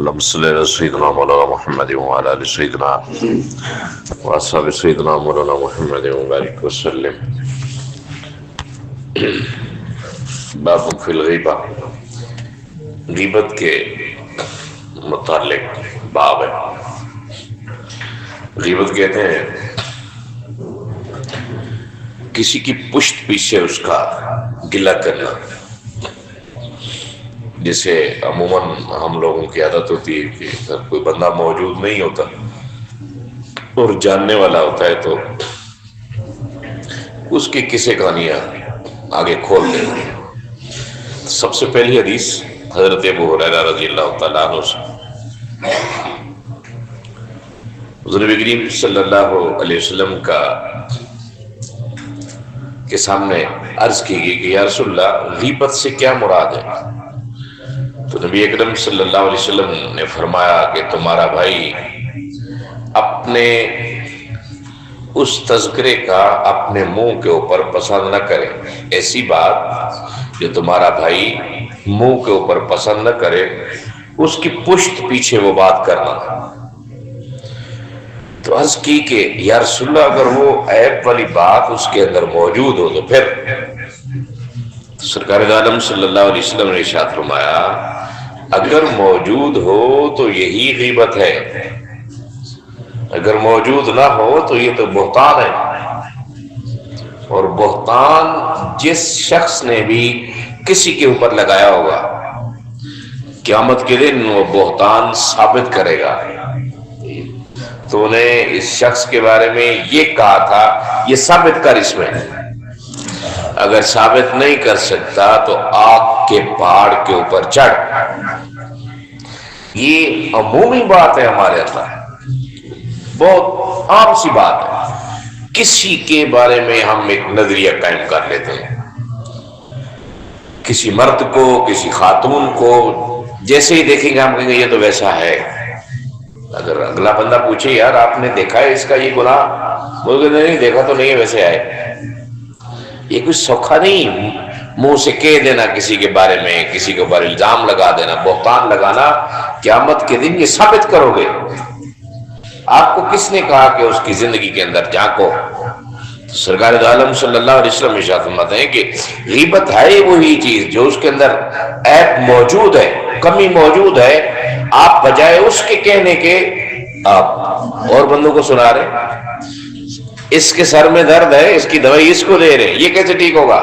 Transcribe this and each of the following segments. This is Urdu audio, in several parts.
اللهم صل على سيدنا مولانا محمد وعلى ال سيدنا واصحاب سيدنا مولانا محمد وبارك وسلم. باب فی الغیبہ، غیبت کے متعلق باب ہے. غیبت کہتے ہیں کسی کی پشت پیچھے اس کا گلہ کرنا، جسے عموماً ہم لوگوں کی عادت ہوتی ہے کہ اگر کوئی بندہ موجود نہیں ہوتا اور جاننے والا ہوتا ہے تو اس کی قصے کہانیاں آگے کھول دیں. سب سے پہلی حدیث حضرت ابو ہریرہ رضی اللہ تعالیٰ عنہ سے حضور کریم صلی اللہ علیہ وسلم کے سامنے عرض کی گئی کہ یا رسول اللہ، غیبت سے کیا مراد ہے؟ تو نبی اکرم صلی اللہ علیہ وسلم نے فرمایا کہ تمہارا بھائی اپنے اس تذکرے کا اپنے منہ کے اوپر پسند نہ کرے. ایسی بات جو تمہارا بھائی منہ کے اوپر پسند نہ کرے، اس کی پشت پیچھے وہ بات کرنا. تو عرض کی کہ یا رسول اللہ، اگر وہ عیب والی بات اس کے اندر موجود ہو تو پھر؟ سرکار عالم صلی اللہ علیہ وسلم نے ارشاد فرمایا اگر موجود ہو تو یہی غیبت ہے، اگر موجود نہ ہو تو یہ تو بہتان ہے. اور بہتان جس شخص نے بھی کسی کے اوپر لگایا ہوگا، قیامت کے دن وہ بہتان ثابت کرے گا. تو انہیں اس شخص کے بارے میں یہ کہا تھا یہ ثابت کر اس میں. اگر ثابت نہیں کر سکتا تو آگ کے پہاڑ کے اوپر چڑھ. یہ عمومی بات ہے ہمارے اندر، بہت عام سی بات ہے. کسی کے بارے میں ہم ایک نظریہ قائم کر لیتے ہیں، کسی مرد کو، کسی خاتون کو، جیسے ہی دیکھیں گے ہم کہیں گے یہ تو ویسا ہے. اگر اگلا بندہ پوچھے یار آپ نے دیکھا ہے اس کا یہ گناہ، بولے نہیں دیکھا تو نہیں ہے، ویسے ہے. یہ کچھ سوکھا نہیں منہ سے کہہ دینا کسی کے بارے میں، کسی کے اوپر الزام لگا دینا، بہتان لگانا. قیامت کے دن یہ ثابت کرو گے. آپ کو کس نے کہا کہ اس کی زندگی کے اندر جھانکو؟ سرکار عالم صلی اللہ علیہ وسلم ارشاد فرماتے ہیں کہ غیبت ہے وہی چیز جو اس کے اندر عیب موجود ہے، کمی موجود ہے. آپ بجائے اس کے کہنے کے آپ اور بندوں کو سنا رہے. اس کے سر میں درد ہے، اس کی دوائی اس کو دے رہے، یہ کیسے ٹھیک ہوگا؟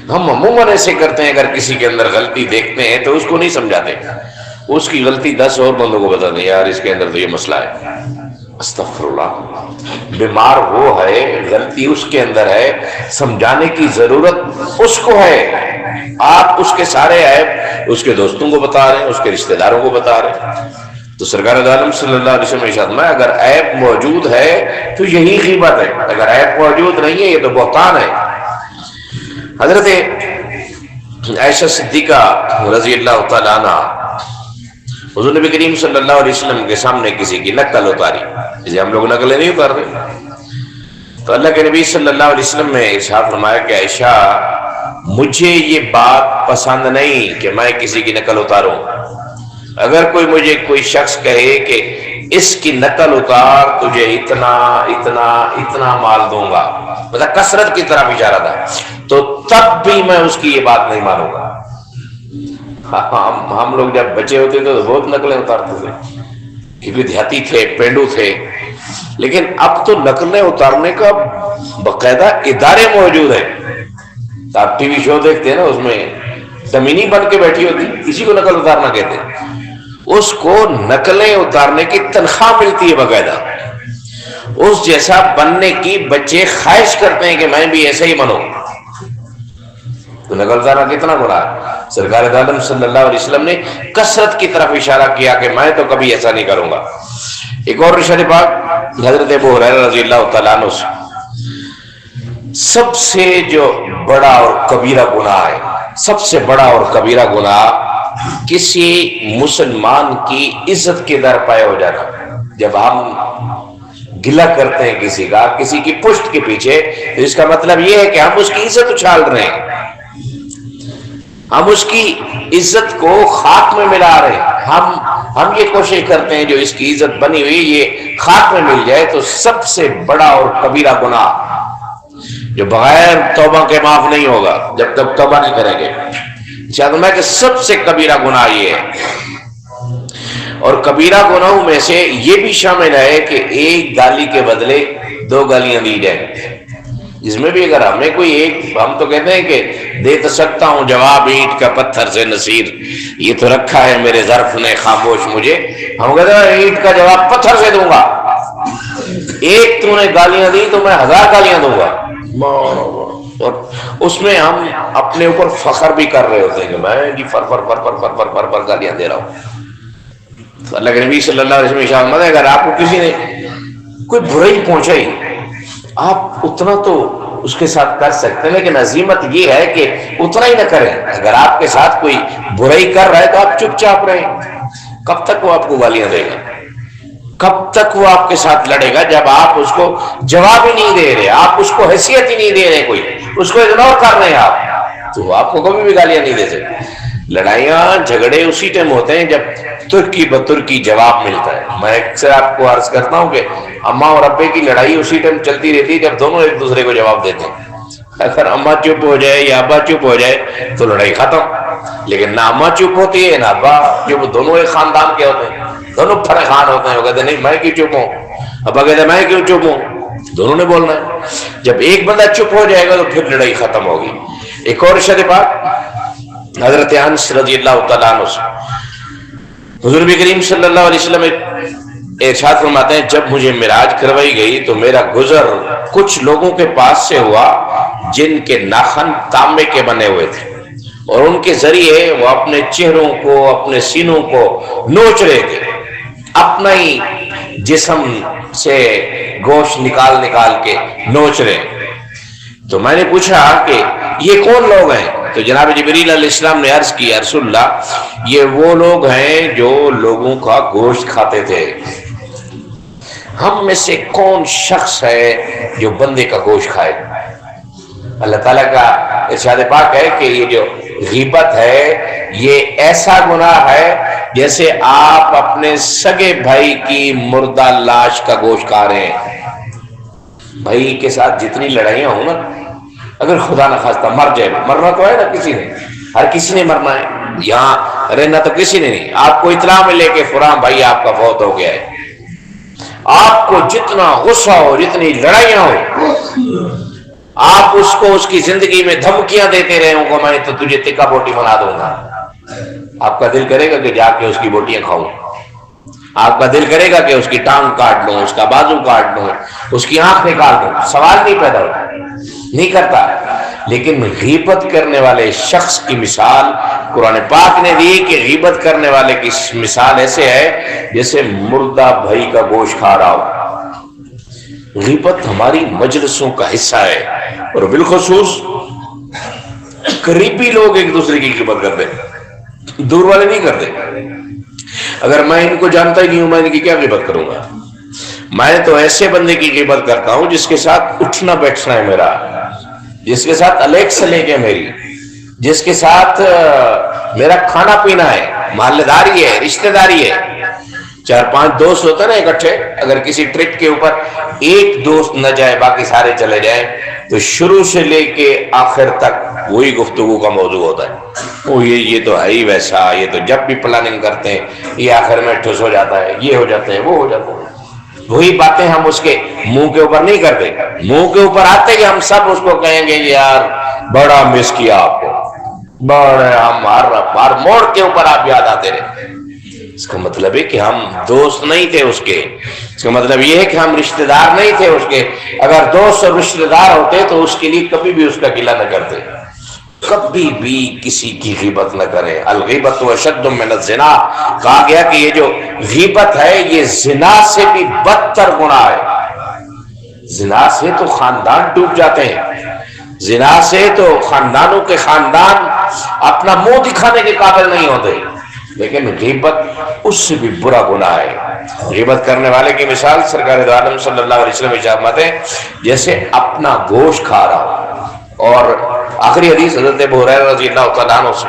ہم عموماً ایسے کرتے ہیں، اگر کسی کے اندر غلطی دیکھتے ہیں تو اس کو نہیں سمجھاتے، اس کی غلطی 10 اور بندوں کو بتا دیں یار اس کے اندر تو یہ مسئلہ ہے. استغفر اللہ. بیمار وہ ہے، غلطی اس کے اندر ہے، سمجھانے کی ضرورت اس کو ہے. آپ اس کے سارے عیب اس کے دوستوں کو بتا رہے ہیں، اس کے رشتہ داروں کو بتا رہے ہیں. تو سرکار عالم صلی اللہ علیہ وسلم ارشاد فرمایا اگر عیب موجود ہے تو یہی غیبت ہے، اگر عیب موجود نہیں ہے یہ تو بہتان ہے. حضرت عائشہ صدیقہ رضی اللہ تعالیٰ عنہ حضور نبی کریم صلی اللہ علیہ وسلم کے سامنے کسی کی نقل اتاری، جسے ہم لوگ نقلیں نہیں اتارتے. تو اللہ کے نبی صلی اللہ علیہ وسلم نے ارشاد فرمایا کہ عائشہ مجھے یہ بات پسند نہیں کہ میں کسی کی نقل اتاروں. اگر مجھے کوئی شخص کہے کہ اس کی نقل اتار تجھے اتنا اتنا اتنا مال دوں گا، مطلب کثرت کی طرف اشارہ تھا، تو تب بھی میں اس کی یہ بات نہیں مانوں گا. ہم لوگ جب بچے ہوتے تھے تو بہت نقلیں اتارتے تھے کیونکہ دیہاتی تھے، پینڈو تھے. لیکن اب تو نقلیں اتارنے کا باقاعدہ ادارے موجود ہیں. آپ ٹی وی شو دیکھتے ہیں نا، اس میں زمینی بن کے بیٹھی ہوتی، اسی کو نقل اتارنا کہتے ہیں. اس کو نقلیں اتارنے کی تنخواہ ملتی ہے باقاعدہ. اس جیسا بننے کی بچے خواہش کرتے ہیں کہ میں بھی ایسا ہی بنوں. تو نقل اتارنا کتنا گناہ ہے. سرکار عالم صلی اللہ علیہ وسلم نے کثرت کی طرف اشارہ کیا کہ میں تو کبھی ایسا نہیں کروں گا. ایک اور ارشاد پاک حضرت ابو ہریرہ رضی اللہ تعالیٰ عنہ سے سب سے جو بڑا اور کبیرہ گناہ ہے، سب سے بڑا اور کبیرہ گناہ کسی مسلمان کی عزت کے در پائے ہو جانا. جب ہم گلہ کرتے ہیں کسی کا، کسی کی پشت کے پیچھے، تو اس کا مطلب یہ ہے کہ ہم اس کی عزت اچھال رہے ہیں. ہم اس کی عزت کو خاک میں ملا رہے ہیں. ہم یہ کوشش کرتے ہیں جو اس کی عزت بنی ہوئی یہ خاک میں مل جائے. تو سب سے بڑا اور کبیرہ گناہ جو بغیر توبہ کے معاف نہیں ہوگا جب تک توبہ نہیں کریں گے. چاہتا میں کہ سب سے کبیرہ گناہ یہ ہے. اور کبیرہ گناہوں میں سے یہ بھی شامل ہے کہ ایک گالی کے بدلے 2 گالیاں دی جائیں. اس میں بھی اگر ہمیں کوئی ایک، ہم تو کہتے ہیں کہ دے تو سکتا ہوں جواب اینٹ کا پتھر سے نصیر، یہ تو رکھا ہے میرے ظرف نے خاموش مجھے. ہم کہتے ہیں اینٹ کا جواب پتھر سے دوں گا. ایک تو نے گالیاں دی تو میں 1000 گالیاں دوں گا. اور اس میں ہم اپنے اوپر فخر بھی کر رہے ہوتے ہیں کہ میں جی فر گالیاں دے رہا ہوں. اللہ کے نبی صلی اللہ علیہ وسلم ارشاد ہے اگر آپ کو کسی نے کوئی برائی پہنچائی آپ اتنا تو اس کے ساتھ کر سکتے ہیں، لیکن عزیمت یہ ہے کہ اتنا ہی نہ کریں. اگر آپ کے ساتھ کوئی برائی کر رہا ہے تو آپ چپ چاپ رہیں. کب تک وہ آپ کو گالیاں دے گا؟ کب تک وہ آپ کے ساتھ لڑے گا جب آپ اس کو جواب ہی نہیں دے رہے، آپ اس کو حیثیت ہی نہیں دے رہے، کوئی اس کو اگنور کر رہے ہیں آپ، تو آپ کو کبھی بھی گالیاں نہیں دے سکتے. لڑائیاں جھگڑے اسی ٹائم ہوتے ہیں جب ترکی بترکی جواب ملتا ہے. میں اکثر آپ کو عرض کرتا ہوں کہ اماں اور ابے کی لڑائی اسی ٹائم چلتی رہتی ہے جب دونوں ایک دوسرے کو جواب دیتے ہیں. اگر اماں چپ ہو جائے یا ابا چپ ہو جائے تو لڑائی ختم. لیکن نہ اماں چپ ہوتی ہے نہ ابا چپ، دونوں ایک خاندان کے ہوتے ہیں، دونوں فرحان ہوتے ہیں. وہ کہتے ہیں نہیں میں کیوں چپ ہوں، ابا کہتے ہیں میں کیوں چپ ہوں، دونوں نے بولنا ہے. جب ایک بندہ چپ ہو جائے گا تو پھر لڑائی ختم ہوگی. ایک اور ارشاد پاک حضرت انس رضی اللہ تعالیٰ عنہ سے حضور کریم صلی اللہ علیہ وسلم ارشاد فرماتے ہیں جب مجھے معراج کروائی گئی تو میرا گزر کچھ لوگوں کے پاس سے ہوا جن کے ناخن تانبے کے بنے ہوئے تھے اور ان کے ذریعے وہ اپنے چہروں کو اپنے سینوں کو نوچ رہے تھے، اپنا ہی جسم سے گوشت نکال نکال کے نوچ رہے. تو میں نے پوچھا کہ یہ کون لوگ ہیں؟ تو جناب جبریل علیہ السلام نے عرض کی رسول اللہ یہ وہ لوگ ہیں جو لوگوں کا گوشت کھاتے تھے. ہم میں سے کون شخص ہے جو بندے کا گوشت کھائے؟ اللہ تعالیٰ کا ارشاد پاک ہے کہ یہ جو غیبت ہے یہ ایسا گناہ ہے جیسے آپ اپنے سگے بھائی کی مردہ لاش کا گوشت کھا رہے ہیں. بھائی کے ساتھ جتنی لڑائیاں ہوں نا، اگر خدا نہ خواستہ مر جائے، مرنا تو ہے نا کسی نے، ہر کسی نے مرنا ہے، یہاں رہنا تو کسی نے نہیں. آپ کو اطلاع ملے کہ فلاں بھائی آپ کا فوت ہو گیا ہے، آپ کو جتنا غصہ ہو جتنی لڑائیاں ہو آپ اس کو اس کی زندگی میں دھمکیاں دیتے رہے ہوں گے میں تو تجھے تکا بوٹی بنا دوں گا. آپ کا دل کرے گا کہ جا کے اس کی بوٹیاں کھاؤں، آپ کا دل کرے گا کہ اس کی ٹانگ کاٹ لوں، اس کا بازو کاٹ لوں، اس کی آنکھ نکال دوں. سوال نہیں پیدا ہوتا، نہیں کرتا. لیکن غیبت کرنے والے شخص کی مثال قرآن پاک نے دی کہ غیبت کرنے والے کی مثال ایسے ہے جیسے مردہ بھائی کا گوشت کھا رہا ہو. غیبت ہماری مجلسوں کا حصہ ہے اور بالخصوص قریبی لوگ ایک دوسرے کی غیبت کرتے ہیں، دور والے نہیں کرتے. اگر میں ان کو جانتا ہی نہیں ہوں میں ان کی کیا غیبت کروں گا؟ میں تو ایسے بندے کی غیبت کرتا ہوں جس کے ساتھ اٹھنا بیٹھنا ہے میرا، جس کے ساتھ الیک سلیک ہے میری، جس کے ساتھ میرا کھانا پینا ہے، محلے داری ہے، رشتہ داری ہے. 4-5 دوست ہوتے ہیں نا اکٹھے، اگر کسی ٹرپ کے اوپر ایک دوست نہ جائے باقی سارے چلے جائیں تو شروع سے لے کے آخر تک وہی گفتگو کا موضوع ہوتا ہے. وہ یہ تو ہے ہی ویسا، یہ تو جب بھی پلاننگ کرتے ہیں یہ آخر میں ٹھوس ہو جاتا ہے، یہ ہو جاتے ہیں وہ ہو جاتے ہیں. وہی باتیں ہم اس کے منہ کے اوپر نہیں کرتے، منہ کے اوپر آتے کہ ہم سب اس کو کہیں گے یار بڑا مس کیا آپ کو، بڑا ہم ہر موڑ کے اوپر آپ یاد آتے رہے. اس کا مطلب ہے کہ ہم دوست نہیں تھے اس کے، اس کا مطلب یہ ہے کہ ہم رشتہ دار نہیں تھے اس کے. اگر دوست اور رشتہ دار ہوتے تو اس کے لیے کبھی بھی اس کا گلہ نہ کرتے، کبھی بھی کسی کی غیبت نہ کرے. الغیبت اشد من الزنا، کہا گیا کہ یہ جو غیبت ہے یہ زنا سے بھی بدتر گناہ ہے. زنا سے تو خاندان ڈوب جاتے ہیں، زنا سے تو خاندانوں کے خاندان اپنا منہ دکھانے کے قابل نہیں ہوتے، لیکن غیبت اس سے بھی برا گناہ ہے. غیبت کرنے والے کی مثال سرکار دو عالم صلی اللہ علیہ وسلم فرماتے ہیں جیسے اپنا گوشت کھا رہا ہو. اور آخری حدیث حضرت ابو ہریرہ رضی اللہ تعالیٰ عنہ سے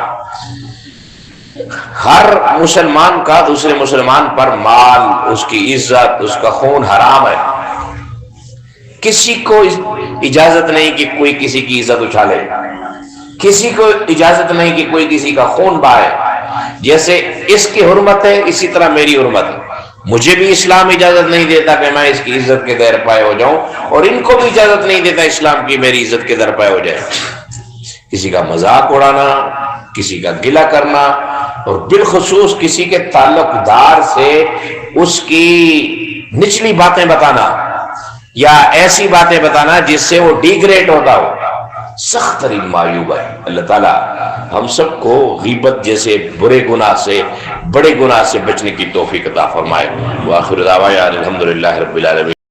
ہر مسلمان کا دوسرے مسلمان پر مال، اس کی عزت، اس کا خون حرام ہے. کسی کو اجازت نہیں کہ کوئی کسی کی عزت اچھالے، کسی کو اجازت نہیں کہ کوئی کسی کا خون بہائے. جیسے اس کی حرمت ہے اسی طرح میری حرمت ہے. مجھے بھی اسلام اجازت نہیں دیتا کہ میں اس کی عزت کے دیر پائے ہو جاؤں، اور ان کو بھی اجازت نہیں دیتا اسلام کی میری عزت کے در پائے ہو جائے. کسی کا مذاق اڑانا، کسی کا گلہ کرنا، اور بالخصوص کسی کے تعلق دار سے اس کی نچلی باتیں بتانا یا ایسی باتیں بتانا جس سے وہ ڈیگریڈ ہوتا ہو، سخت ترین معیوب ہے. اللہ تعالیٰ ہم سب کو غیبت جیسے برے گناہ سے، بڑے گناہ سے بچنے کی توفیق عطا فرمائے. وآخر دعوانا الحمدللہ رب العالمین.